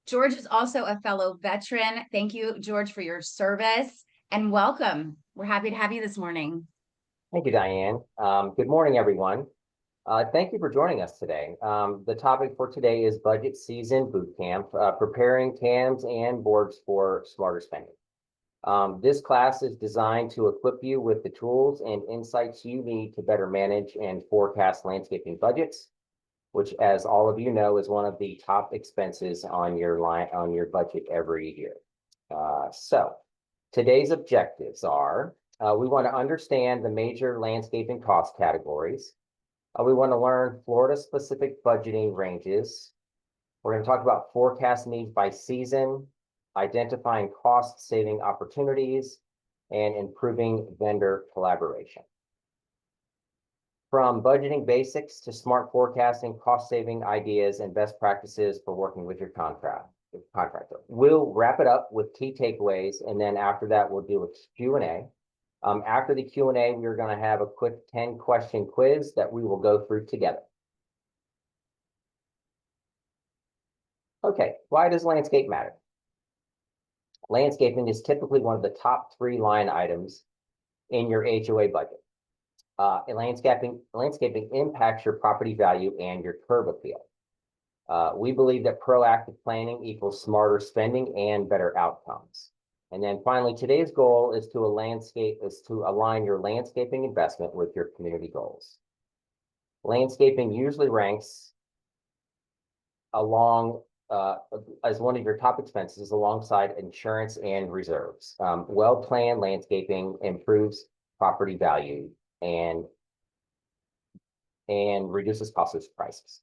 George is also a fellow veteran. Thank you, George, for your service and welcome. We're happy to have you this morning. Thank you, Diane. Good morning, everyone. Thank you for joining us today. The topic for today is budget season boot camp, preparing CAMs and boards for smarter spending. This class is designed to equip you with the tools and insights you need to better manage and forecast landscaping budgets, which, as all of you know, is one of the top expenses on your budget every year. So today's objectives are, we want to understand the major landscaping cost categories. We want to learn Florida-specific budgeting ranges. We're going to talk about forecast needs by season, identifying cost-saving opportunities, and improving vendor collaboration. From budgeting basics to smart forecasting, cost-saving ideas, and best practices for working with your contractor. We'll wrap it up with key takeaways, and then after that, we'll do a Q&A. After the Q&A, we're going to have a quick 10-question quiz that we will go through together. Okay, why does landscape matter? Landscaping is typically one of the top 3 line items in your HOA budget. Landscaping impacts your property value and your curb appeal. We believe that proactive planning equals smarter spending and better outcomes. And then finally, today's goal is to align your landscaping investment with your community goals. Landscaping usually ranks along as one of your top expenses alongside insurance and reserves. Well-planned landscaping improves property value and reduces cost of prices.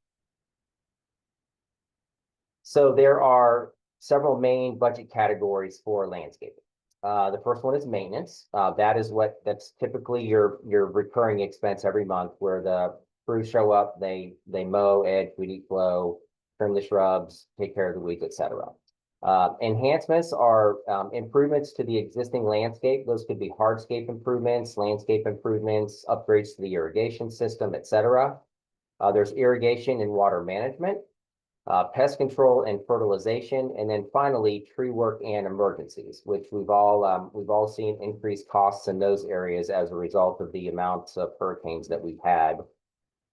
So there are several main budget categories for landscaping. The first one is maintenance. That's typically your recurring expense every month, where the crews show up, they mow, edge, weed eat flow, trim the shrubs, take care of the weeds, etc. Enhancements are improvements to the existing landscape. Those could be hardscape improvements, landscape improvements, upgrades to the irrigation system, etc. There's irrigation and water management, pest control and fertilization, and then finally tree work and emergencies, which we've all seen increased costs in those areas as a result of the amounts of hurricanes that we've had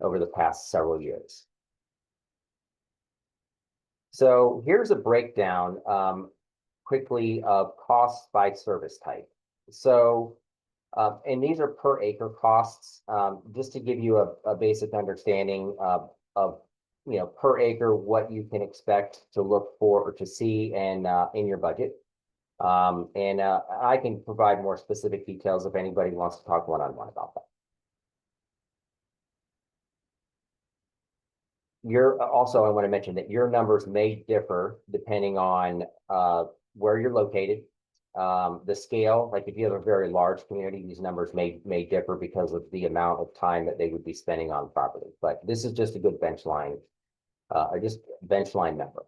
over the past several years. So here's a breakdown quickly of costs by service type. So, and these are per acre costs, just to give you a basic understanding of per acre, what you can expect to look for or to see in your budget. I can provide more specific details if anybody wants to talk one-on-one about that. I want to mention that your numbers may differ depending on where you're located, the scale. Like if you have a very large community, these numbers may differ because of the amount of time that they would be spending on property. But this is just a good benchline, number.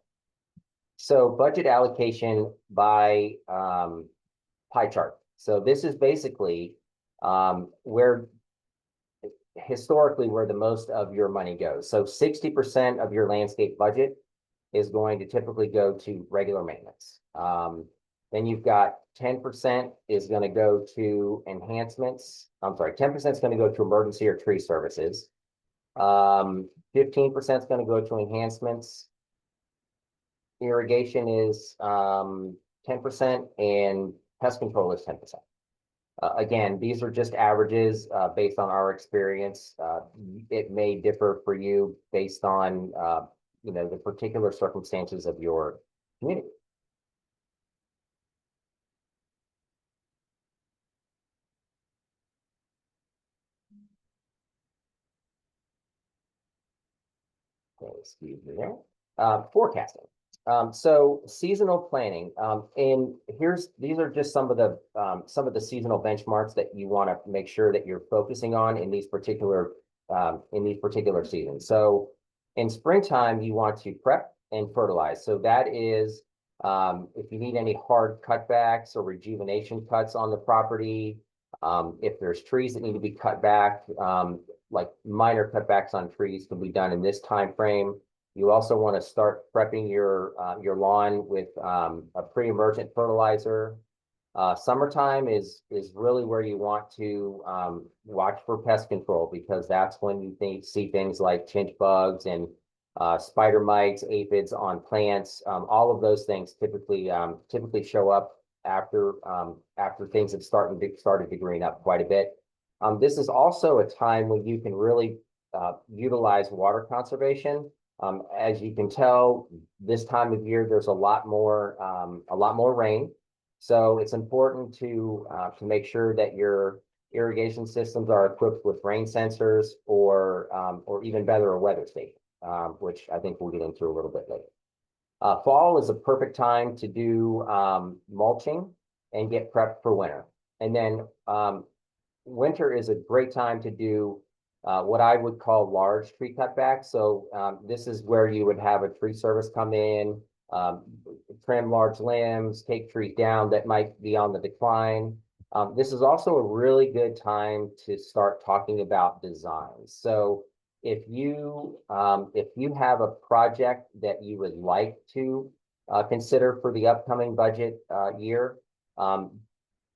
So budget allocation by pie chart. So this is basically historically where the most of your money goes. So 60% of your landscape budget is going to typically go to regular maintenance. Then you've got 10% is going to go to enhancements. 10% is going to go to emergency or tree services. 15% is going to go to enhancements. Irrigation is 10%, and pest control is 10%. Again, these are just averages based on our experience. It may differ for you based on the particular circumstances of your community. Okay, excuse me there. Forecasting. So seasonal planning, and these are just some of the seasonal benchmarks that you want to make sure that you're focusing on in these particular seasons. So in springtime, you want to prep and fertilize. So that is if you need any hard cutbacks or rejuvenation cuts on the property, if there's trees that need to be cut back, like minor cutbacks on trees can be done in this time frame. You also want to start prepping your lawn with a pre-emergent fertilizer. Summertime is really where you want to watch for pest control, because that's when you see things like chinch bugs and spider mites, aphids on plants. All of those things typically show up after things have started to green up quite a bit. This is also a time when you can really utilize water conservation. As you can tell, this time of year there's a lot more rain. So it's important to make sure that your irrigation systems are equipped with rain sensors, or even better, a weather station, which I think we'll get into a little bit later. Fall is a perfect time to do mulching and get prepped for winter. And then winter is a great time to do what I would call large tree cutbacks. So this is where you would have a tree service come in, trim large limbs, take trees down that might be on the decline. This is also a really good time to start talking about designs. So if you have a project that you would like to consider for the upcoming budget year,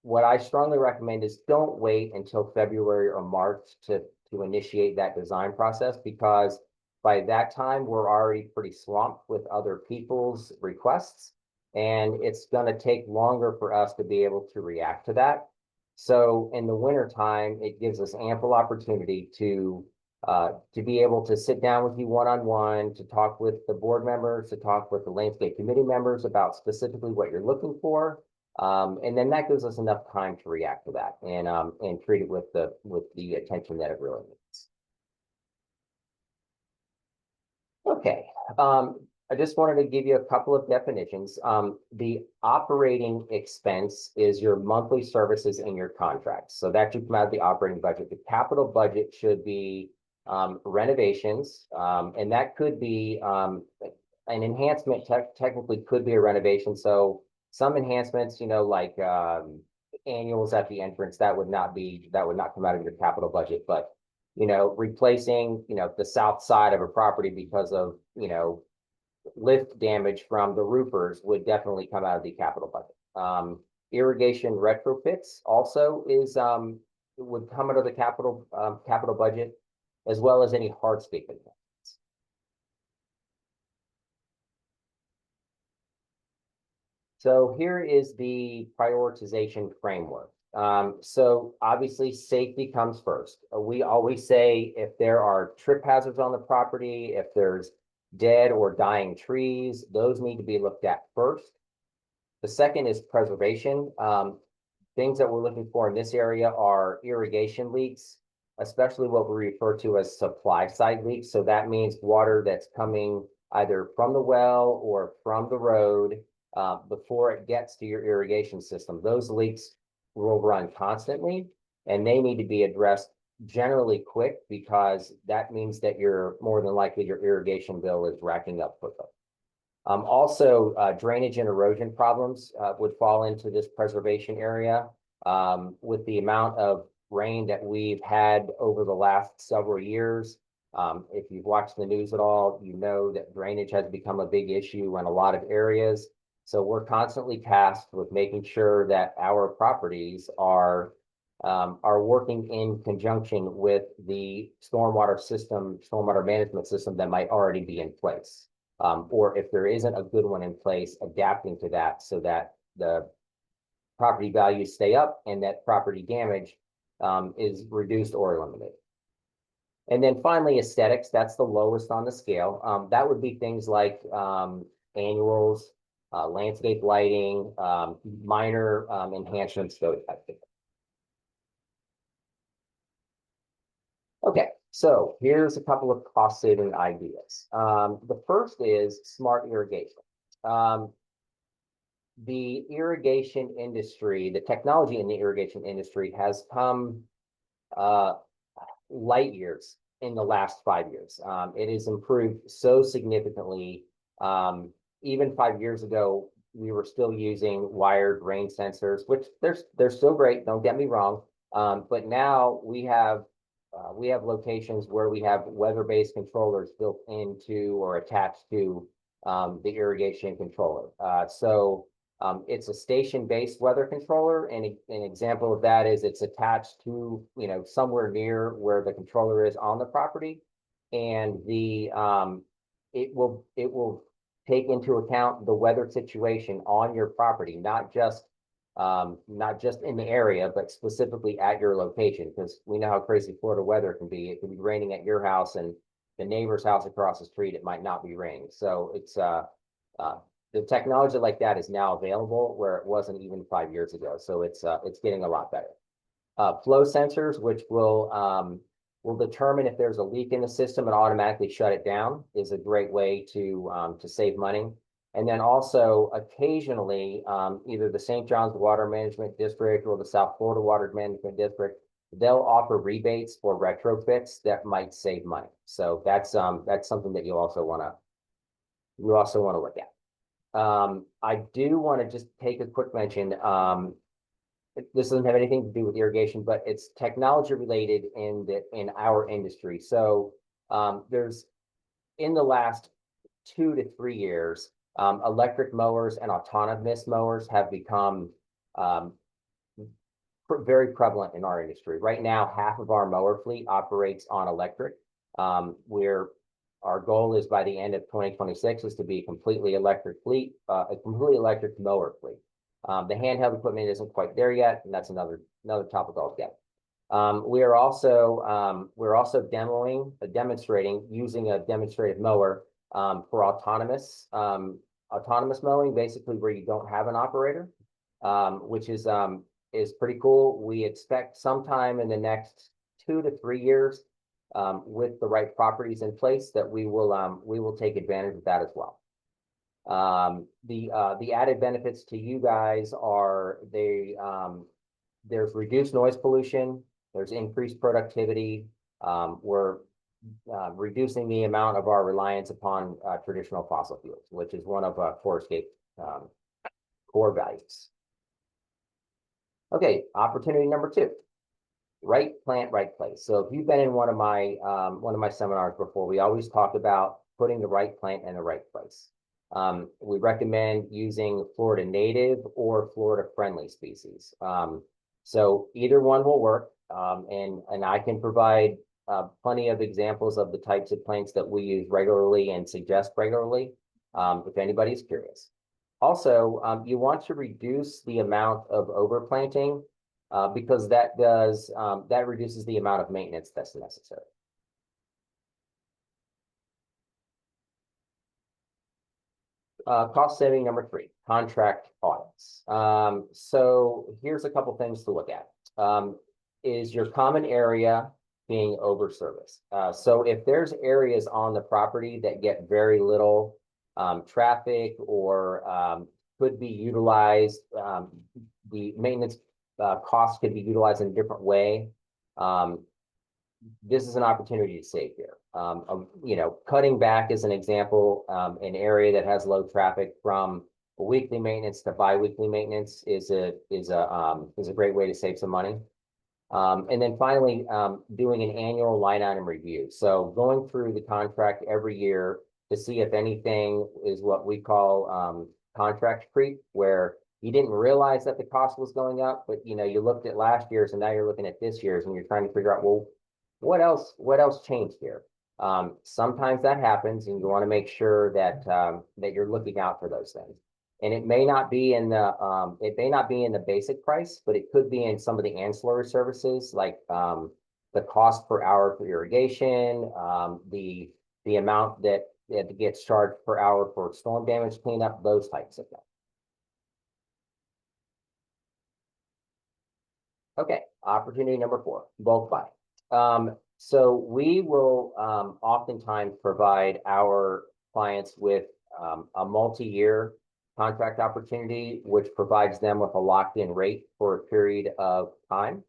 what I strongly recommend is don't wait until February or March to initiate that design process, because by that time we're already pretty swamped with other people's requests, and it's going to take longer for us to be able to react to that. So in the winter time, it gives us ample opportunity to be able to sit down with you one-on-one, to talk with the board members, to talk with the landscape committee members about specifically what you're looking for. And then that gives us enough time to react to that and treat it with the attention that it really needs. Okay, I just wanted to give you a couple of definitions. The operating expense is your monthly services in your contracts. So that should come out of the operating budget. The capital budget should be renovations, and that could be an enhancement. Technically could be a renovation. So some enhancements, like annuals at the entrance, that would not come out of your capital budget. But replacing the south side of a property because of lift damage from the roofers would definitely come out of the capital budget. Irrigation retrofits also would come out of the capital budget, as well as any hardscape enhancements. So here is the prioritization framework. So obviously safety comes first. We always say if there are trip hazards on the property, if there's dead or dying trees, those need to be looked at first. The second is preservation. Things that we're looking for in this area are irrigation leaks, especially what we refer to as supply side leaks. So that means water that's coming either from the well or from the road before it gets to your irrigation system. Those leaks will run constantly, and they need to be addressed generally quick, because that means that you're more than likely your irrigation bill is racking up quickly. Also, drainage and erosion problems would fall into this preservation area. With the amount of rain that we've had over the last several years, if you've watched the news at all, you know that drainage has become a big issue in a lot of areas. So we're constantly tasked with making sure that our properties are working in conjunction with the stormwater management system that might already be in place. Or if there isn't a good one in place, adapting to that so that the property values stay up and that property damage is reduced or eliminated. And then finally, aesthetics, that's the lowest on the scale. That would be things like annuals, landscape lighting, minor enhancements, those type of things. Okay, so here's a couple of cost-saving ideas. The first is smart irrigation. The irrigation industry, the technology in the irrigation industry has come light years in the last 5 years. It has improved so significantly. Even 5 years ago, we were still using wired rain sensors, which they're still great, don't get me wrong. But now we have we have locations where we have weather-based controllers built into or attached to the irrigation controller. It's a station-based weather controller, and an example of that is it's attached to, somewhere near where the controller is on the property, and it will take into account the weather situation on your property, not just in the area, but specifically at your location, because we know how crazy Florida weather can be. It can be raining at your house, and the neighbor's house across the street, it might not be raining. So it's the technology like that is now available where it wasn't even 5 years ago. So it's getting a lot better. Flow sensors, which will determine if there's a leak in the system and automatically shut it down, is a great way to save money. And then also occasionally, either the St. John's Water Management District or the South Florida Water Management District, they'll offer rebates for retrofits that might save money. So that's something that you also want to look at. I do want to just take a quick mention. This doesn't have anything to do with irrigation, but it's technology related in our industry. So there's, in the last 2 to 3 years, electric mowers and autonomous mowers have become very prevalent in our industry. Right now, half of our mower fleet operates on electric. Our goal is by the end of 2026 is to be a completely electric fleet, a completely electric mower fleet. The handheld equipment isn't quite there yet, and that's another topic altogether. We're also demonstrating using a demonstrative mower for autonomous mowing, basically where you don't have an operator, which is pretty cool. We expect sometime in the next 2 to 3 years, with the right properties in place, that we will take advantage of that as well. The added benefits to you guys are there's reduced noise pollution, there's increased productivity. We're reducing the amount of our reliance upon traditional fossil fuels, which is one of Terra-Scape core values. Okay, opportunity number 2. Right plant, right place. So if you've been in one of my seminars before, we always talk about putting the right plant in the right place. We recommend using Florida native or Florida friendly species. So either one will work, and I can provide plenty of examples of the types of plants that we use regularly and suggest regularly, if anybody's curious. Also, you want to reduce the amount of overplanting, because that reduces the amount of maintenance that's necessary. Cost saving number 3, contract audits. So here's a couple things to look at. Is your common area being over-serviced? So if there's areas on the property that get very little traffic or could be utilized, the maintenance costs could be utilized in a different way. This is an opportunity to save here. Cutting back as an example, an area that has low traffic from weekly maintenance to bi-weekly maintenance is a great way to save some money. And then finally, doing an annual line item review. So going through the contract every year to see if anything is what we call contract creep, where you didn't realize that the cost was going up, but you looked at last year's and now you're looking at this year's and you're trying to figure out, well, what else changed here? Sometimes that happens, and you want to make sure that that you're looking out for those things. And it may not be in the basic price, but it could be in some of the ancillary services, like the cost per hour for irrigation, the amount that gets charged per hour for storm damage cleanup, those types of things. Okay, opportunity number 4, bulk buy. So we will oftentimes provide our clients with a multi-year contract opportunity, which provides them with a locked-in rate for a period of time.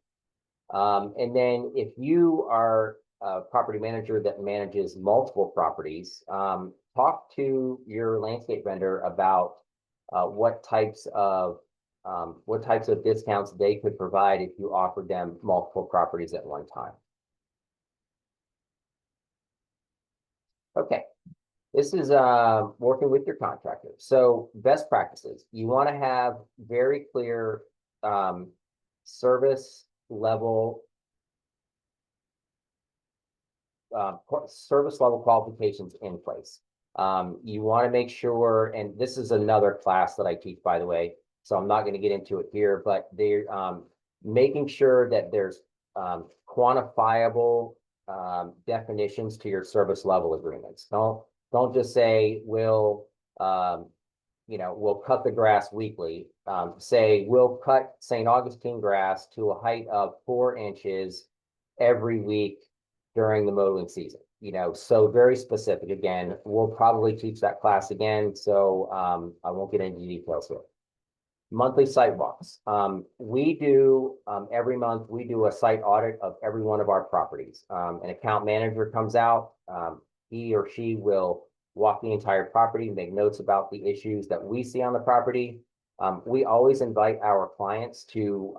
And then if you are a property manager that manages multiple properties, talk to your landscape vendor about what types of discounts they could provide if you offered them multiple properties at one time. Okay, this is working with your contractor. So best practices, you want to have very clear service level qualifications in place. You want to make sure, and this is another class that I teach, by the way, so I'm not going to get into it here, but they're making sure that there's quantifiable definitions to your service level agreements. Don't just say we'll cut the grass weekly. Say we'll cut St. Augustine grass to a height of 4 inches every week during the mowing season. So very specific. Again, we'll probably teach that class again, so I won't get into details here. Monthly site walks. We do every month, we do a site audit of every one of our properties. An account manager comes out, he or she will walk the entire property, make notes about the issues that we see on the property. We always invite our clients to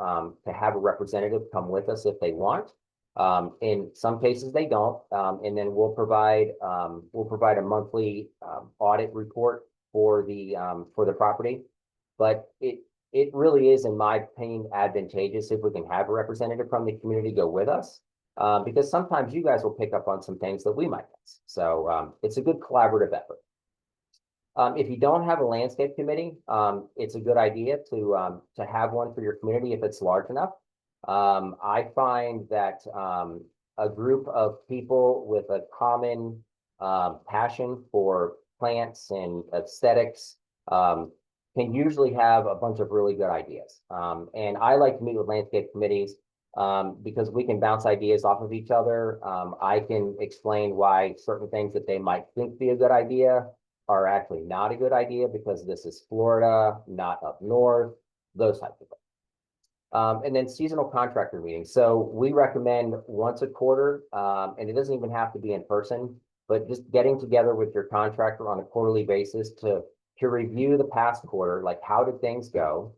have a representative come with us if they want. In some cases they don't, and then we'll provide a monthly audit report for the property. But it really is, in my opinion, advantageous if we can have a representative from the community go with us, because sometimes you guys will pick up on some things that we might miss. So it's a good collaborative effort. If you don't have a landscape committee, it's a good idea to have one for your community if it's large enough. I find that a group of people with a common passion for plants and aesthetics can usually have a bunch of really good ideas. And I like to meet with landscape committees because we can bounce ideas off of each other. I can explain why certain things that they might think be a good idea are actually not a good idea because this is Florida, not up north, those types of things. And then seasonal contractor meetings. So we recommend once a quarter, and it doesn't even have to be in person, but just getting together with your contractor on a quarterly basis to review the past quarter, like how did things go,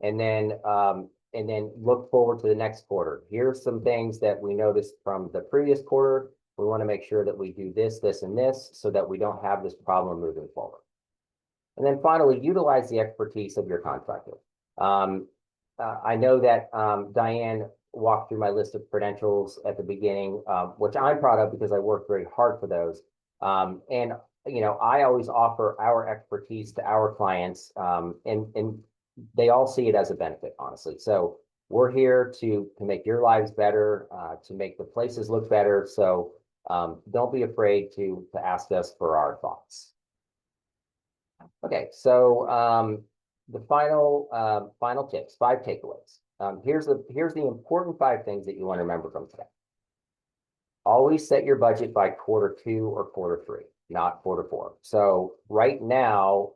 and then look forward to the next quarter. Here's some things that we noticed from the previous quarter. We want to make sure that we do this, this, and this so that we don't have this problem moving forward. And then finally, utilize the expertise of your contractor. I know that Diane walked through my list of credentials at the beginning, which I'm proud of because I worked very hard for those. And I always offer our expertise to our clients, and they all see it as a benefit, honestly. So we're here to make your lives better, to make the places look better. So don't be afraid to ask us for our thoughts. Okay, so the final tips, 5 takeaways. Here's the important 5 things that you want to remember from today. Always set your budget by quarter 2 or quarter 3, not quarter 4. So right now,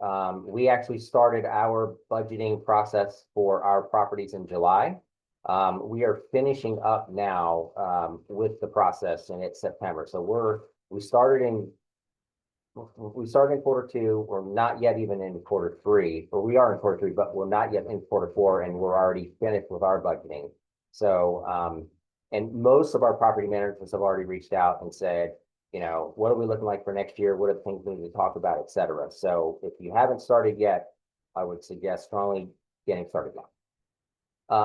we actually started our budgeting process for our properties in July. We are finishing up now with the process, and it's September. So we started in quarter 2. We're not yet even in quarter 3, or we are in quarter 3, but we're not yet in quarter 4, and we're already finished with our budgeting. So, and most of our property managers have already reached out and said, what are we looking like for next year? What are the things we need to talk about, et cetera. So if you haven't started yet, I would suggest strongly getting started now.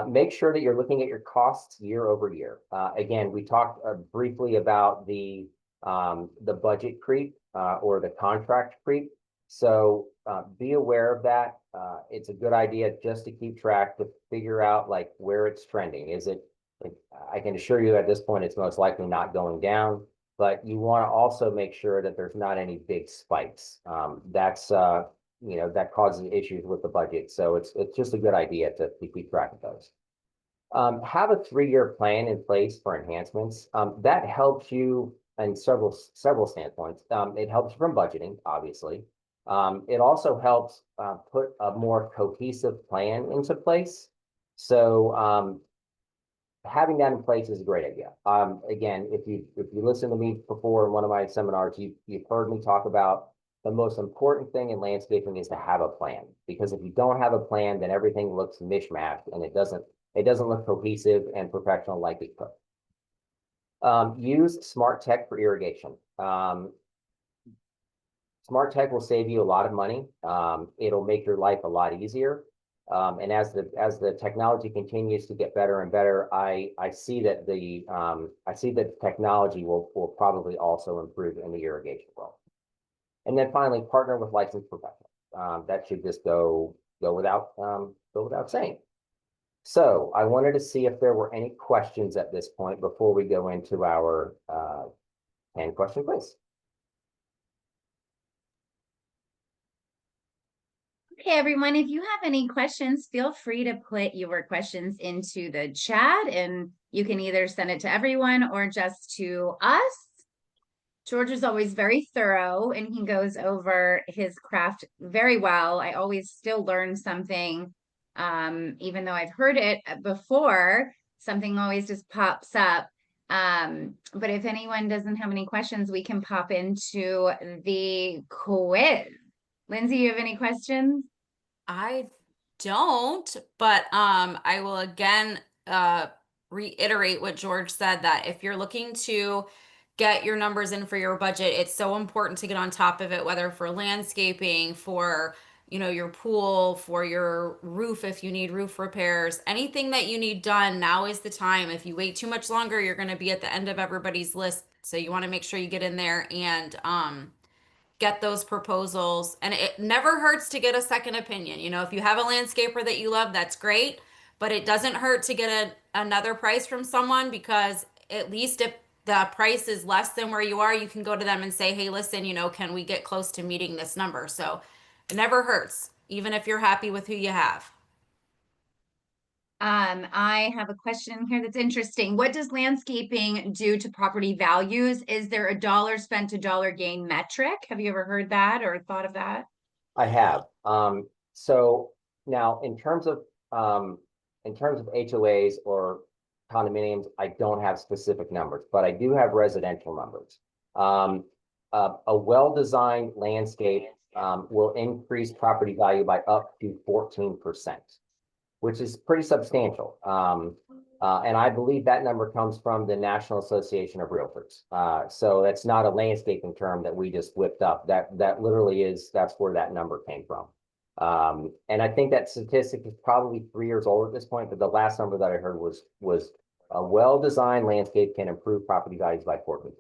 Make sure that you're looking at your costs year over year. Again, we talked briefly about the budget creep or the contract creep. So be aware of that. It's a good idea just to keep track, to figure out like where it's trending. Is it, I can assure you at this point, it's most likely not going down, but you want to also make sure that there's not any big spikes. That causes issues with the budget. So it's just a good idea to keep track of those. Have a 3-year plan in place for enhancements. That helps you in several standpoints. It helps from budgeting, obviously. It also helps put a more cohesive plan into place. So having that in place is a great idea. Again, if you listen to me before in one of my seminars, you've heard me talk about the most important thing in landscaping is to have a plan, because if you don't have a plan, then everything looks mishmashed and it doesn't look cohesive and professional like it could. Use smart tech for irrigation. Smart tech will save you a lot of money. It'll make your life a lot easier. And as the technology continues to get better and better, I see that the technology will probably also improve in the irrigation world. And then finally, partner with licensed professionals. That should just go without saying. So I wanted to see if there were any questions at this point before we go into our 10-question quiz. Okay, everyone, if you have any questions, feel free to put your questions into the chat, and you can either send it to everyone or just to us. George is always very thorough and he goes over his craft very well. I always still learn something, even though I've heard it before, something always just pops up. But if anyone doesn't have any questions, we can pop into the quiz. Lindsay, you have any questions? I don't, but I will again reiterate what George said, that if you're looking to get your numbers in for your budget, it's so important to get on top of it, whether for landscaping, for your pool, for your roof if you need roof repairs, anything that you need done. Now is the time. If you wait too much longer, you're going to be at the end of everybody's list. So you want to make sure you get in there and get those proposals. And it never hurts to get a second opinion. If you have a landscaper that you love, that's great, but it doesn't hurt to get another price from someone, because at least if the price is less than where you are, you can go to them and say, hey, listen, can we get close to meeting this number? So it never hurts, even if you're happy with who you have. I have a question here that's interesting. What does landscaping do to property values? Is there a dollar spent to dollar gain metric? Have you ever heard that or thought of that? I have. So now in terms of HOAs or condominiums, I don't have specific numbers, but I do have residential numbers. A well-designed landscape will increase property value by up to 14%, which is pretty substantial. And I believe that number comes from the National Association of Realtors. So that's not a landscaping term that we just whipped up. That literally that's where that number came from. And I think that statistic is probably 3 years old at this point, but the last number that I heard was a well-designed landscape can improve property values by 14%.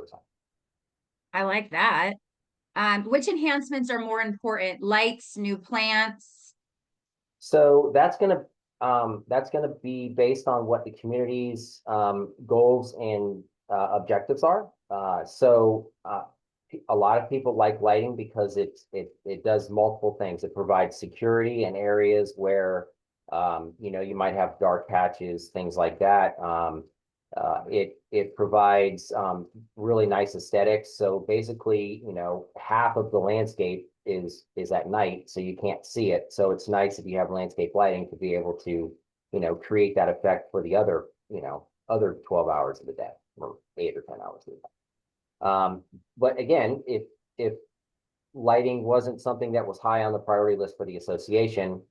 I like that. Which enhancements are more important? Lights, new plants? So that's gonna be based on what the community's goals and objectives are. A lot of people like lighting because it does multiple things. It provides security in areas where you might have dark patches, things like that. It provides really nice aesthetics. So basically, half of the landscape is at night, so you can't see it. So it's nice if you have landscape lighting to be able to, create that effect for the other 12 hours of the day, or 8 or 10 hours of the day. But again, if lighting wasn't something that was high on the priority list for the association,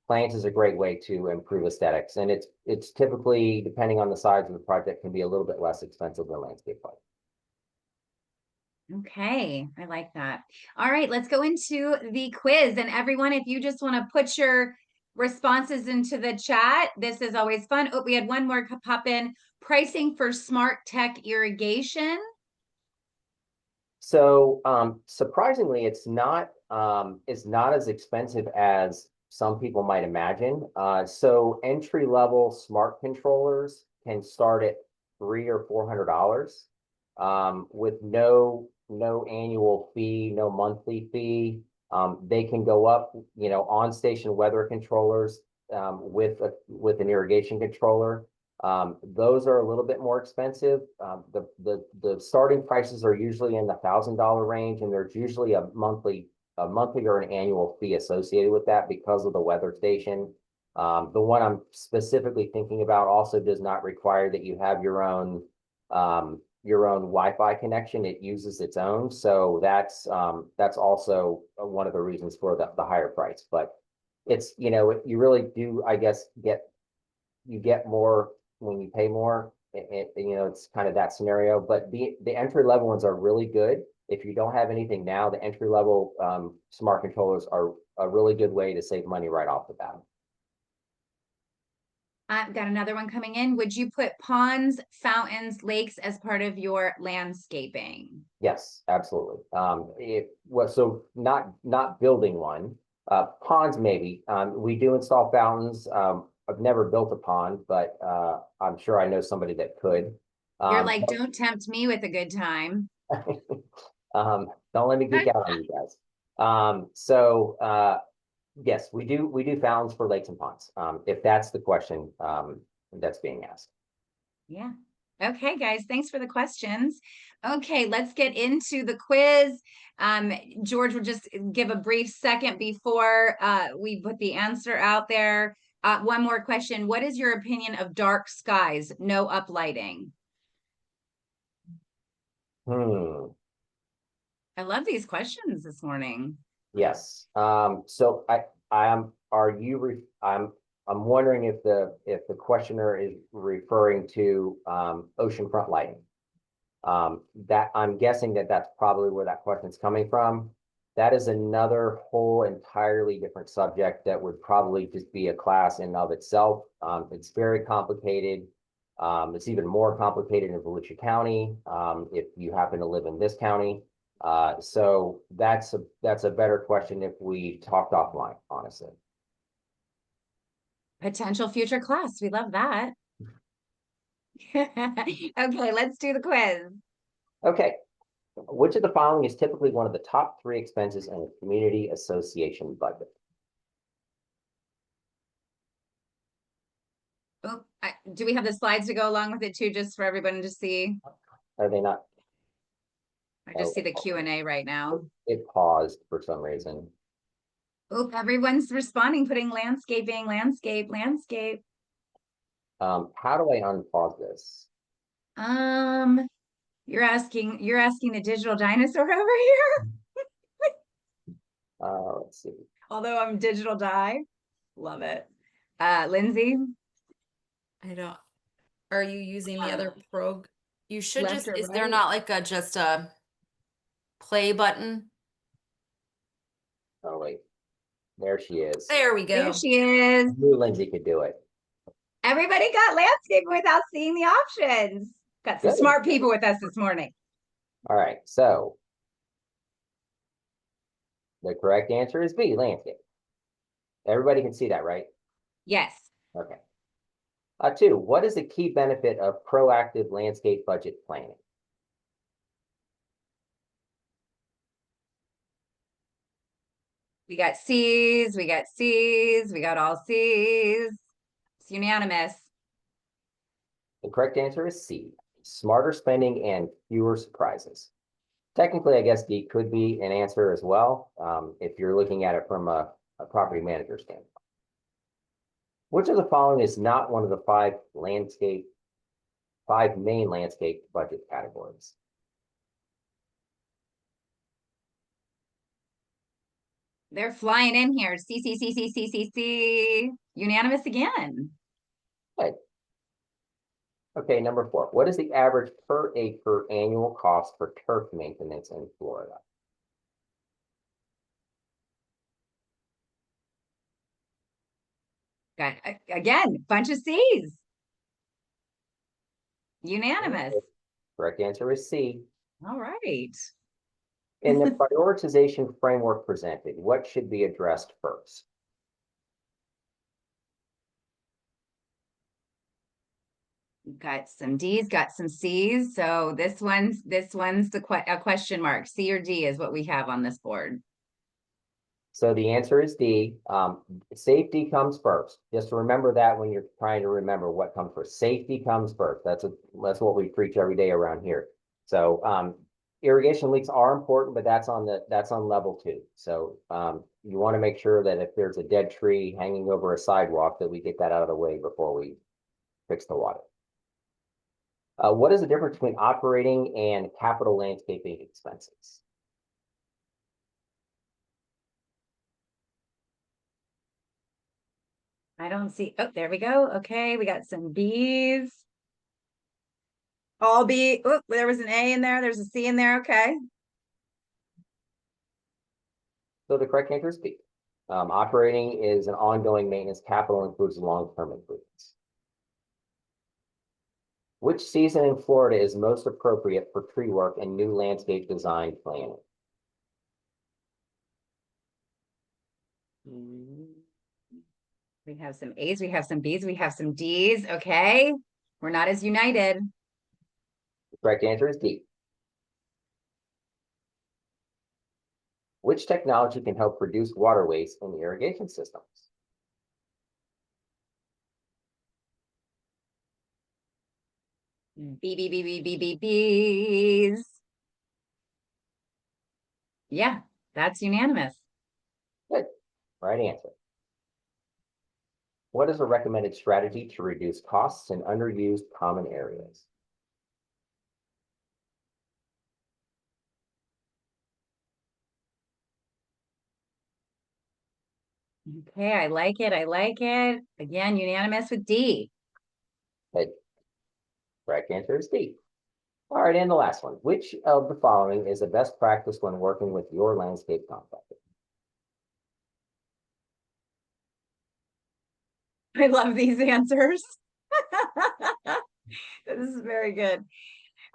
plants is a great way to improve aesthetics, and it's typically, depending on the size of the project, can be a little bit less expensive than landscape lighting. Okay, I like that. All right, let's go into the quiz. And everyone, if you just want to put your responses into the chat, this is always fun. Oh, we had one more pop in. Pricing for smart tech irrigation. So surprisingly, it's not as expensive as some people might imagine. So entry level smart controllers can start at $300 or $400 with no annual fee, no monthly fee. They can go up, on station weather controllers with an irrigation controller. Those are a little bit more expensive. The starting prices are usually in the $1,000 range, and there's usually a monthly or an annual fee associated with that because of the weather station. The one I'm specifically thinking about also does not require that you have your own Wi-Fi connection. It uses its own, so that's also one of the reasons for the higher price. But it's you really do, I guess, you get more when you pay more. It's kind of that scenario. But the entry level ones are really good. If you don't have anything now, the entry level smart controllers are a really good way to save money right off the bat. I've got another one coming in. Would you put ponds, fountains, lakes as part of your landscaping? Yes, absolutely. So not building one. Ponds maybe. We do install fountains. I've never built a pond, but I'm sure I know somebody that could. You're like, don't tempt me with a good time. Don't let me geek out on you guys. Yes, we do fountains for lakes and ponds. If that's the question that's being asked. Yeah. Okay, guys, thanks for the questions. Okay, let's get into the quiz. George will just give a brief second before we put the answer out there. One more question. What is your opinion of dark skies, no uplighting? I love these questions this morning. Yes. So I'm wondering if the questioner is referring to oceanfront lighting. That I'm guessing that's probably where that question is coming from. That is another whole entirely different subject that would probably just be a class in and of itself. It's very complicated. It's even more complicated in Volusia County, if you happen to live in this county. So that's a better question if we talked offline, honestly. Potential future class. We love that. Okay, let's do the quiz. Okay. Which of the following is typically one of the top 3 expenses in a community association budget? Oh, do we have the slides to go along with it too, just for everyone to see? Are they not? I just see the Q&A right now. It paused for some reason. Oh, everyone's responding, putting landscaping, landscape. How do I unpause this? You're asking the digital dinosaur over here? Let's see. Although I'm digital die. Love it. Lindsay? Are you using the other prog? You should Left just, or is there right? not like just a play button? Oh, wait. There she is. There we go. There she is. I knew Lindsay could do it. Everybody got landscaping without seeing the options. Got some Good. smart people with us this morning. All right. So the correct answer is B, landscape. Everybody can see that, right? Yes. Okay. 2, what is the key benefit of proactive landscape budget planning? We got C's, we got C's, we got all C's. It's unanimous. The correct answer is C, smarter spending and fewer surprises. Technically, I guess D could be an answer as well, if you're looking at it from a property manager standpoint. Which of the following is not one of the 5 main landscape budget categories? They're flying in here. C. Unanimous again. Good. Okay, number 4. What is the average per acre annual cost for turf maintenance in Florida? Got again, bunch of C's. Unanimous. Correct answer is C. All right. In the prioritization framework presented, what should be addressed first? Got some D's, got some C's. So this one's a question mark. C or D is what we have on this board. So the answer is D. Safety comes first. Just remember that when you're trying to remember what comes first. Safety comes first. That's what we preach every day around here. So irrigation leaks are important, but that's on level 2. So you want to make sure that if there's a dead tree hanging over a sidewalk, that we get that out of the way before we fix the water. What is the difference between operating and capital landscaping expenses? I don't see. Oh, there we go. Okay, we got some B's. All B. Oh, there was an A in there. There's a C in there. Okay. So the correct answer is B. Operating is an ongoing maintenance. Capital includes long-term improvements. Which season in Florida is most appropriate for tree work and new landscape design planning? We have some A's, we have some B's, we have some D's. Okay. We're not as united. The correct answer is D. Which technology can help reduce water waste in the irrigation systems? B's. Yeah, that's unanimous. Good. Right answer. What is a recommended strategy to reduce costs in underused common areas? Okay, I like it. I like it. Again, unanimous with D. Good. Correct answer is D. All right, and the last one. Which of the following is a best practice when working with your landscape contractor? I love these answers. This is very good.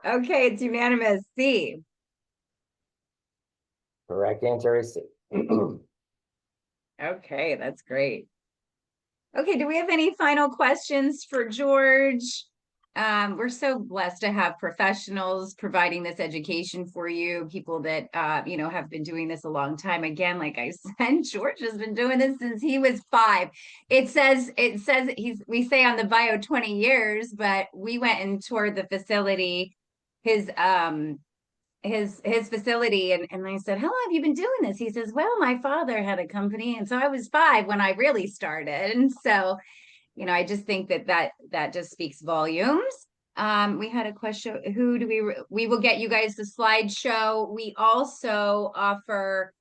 Okay, it's unanimous. C. Correct answer is C. Okay, that's great. Okay, do we have any final questions for George? We're so blessed to have professionals providing this education for you, people that have been doing this a long time. Again, like I said, George has been doing this since he was 5. It says we say on the bio 20 years, but we went and toured the facility, his facility, and I said, how long have you been doing this? He says, well, my father had a company, and so I was 5 when I really started. And so I just think that just speaks volumes. We had a question. We will get you guys the slideshow. We also offer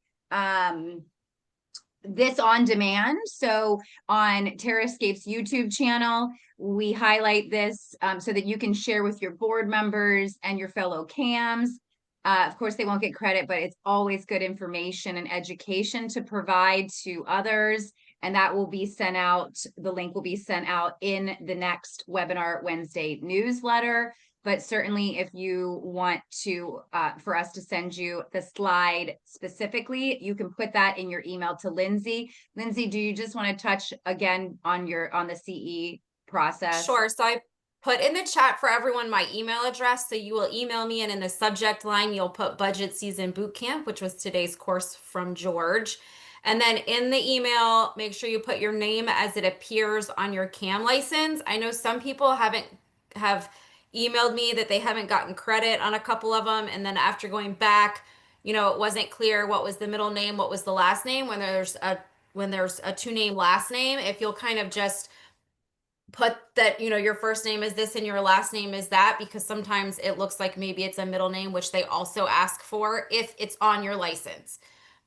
this on demand. So on Terra-Scape's YouTube channel, we highlight this so that you can share with your board members and your fellow CAMs. Of course, they won't get credit, but it's always good information and education to provide to others. And that will be sent out. The link will be sent out in the next Webinar Wednesday newsletter. But certainly if you want to, for us to send you the slide specifically, you can put that in your email to Lindsay. Lindsay, do you just want to touch again on the CE process? Sure. So I put in the chat for everyone my email address. So you will email me, and in the subject line, you'll put Budget Season Bootcamp, which was today's course from George. And then in the email, make sure you put your name as it appears on your CAM license. I know some people have emailed me that they haven't gotten credit on a couple of them. And then after going back, it wasn't clear what was the middle name, what was the last name when there's a 2-name last name. If you'll kind of just put that, your first name is this and your last name is that, because sometimes it looks like maybe it's a middle name, which they also ask for if it's on your license.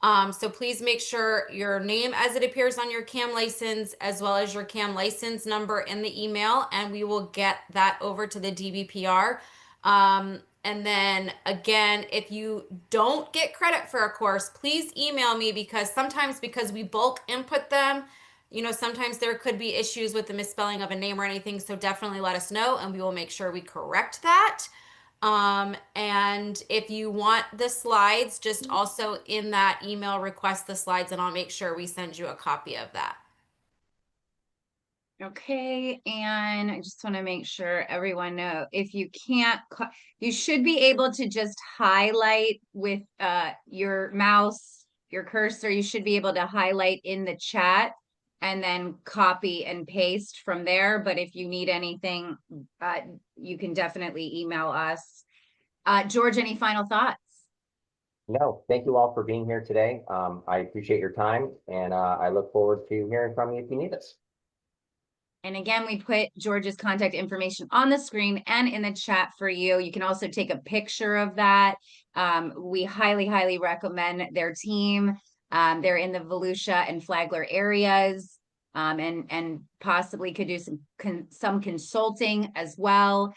So please make sure your name as it appears on your CAM license, as well as your CAM license number in the email, and we will get that over to the DBPR. And then again, if you don't get credit for a course, please email me, because we bulk input them, sometimes there could be issues with the misspelling of a name or anything. So definitely let us know, and we will make sure we correct that. And if you want the slides, just also in that email, request the slides, and I'll make sure we send you a copy of that. Okay, and I just want to make sure everyone know, if you can't, you should be able to just highlight with your mouse, your cursor, you should be able to highlight in the chat and then copy and paste from there. But if you need anything, you can definitely email us. George, any final thoughts? No, thank you all for being here today. I appreciate your time, and I look forward to hearing from you if you need us. And again, we put George's contact information on the screen and in the chat for you. You can also take a picture of that. We highly, highly recommend their team. They're in the Volusia and Flagler areas, and possibly could do some consulting as well.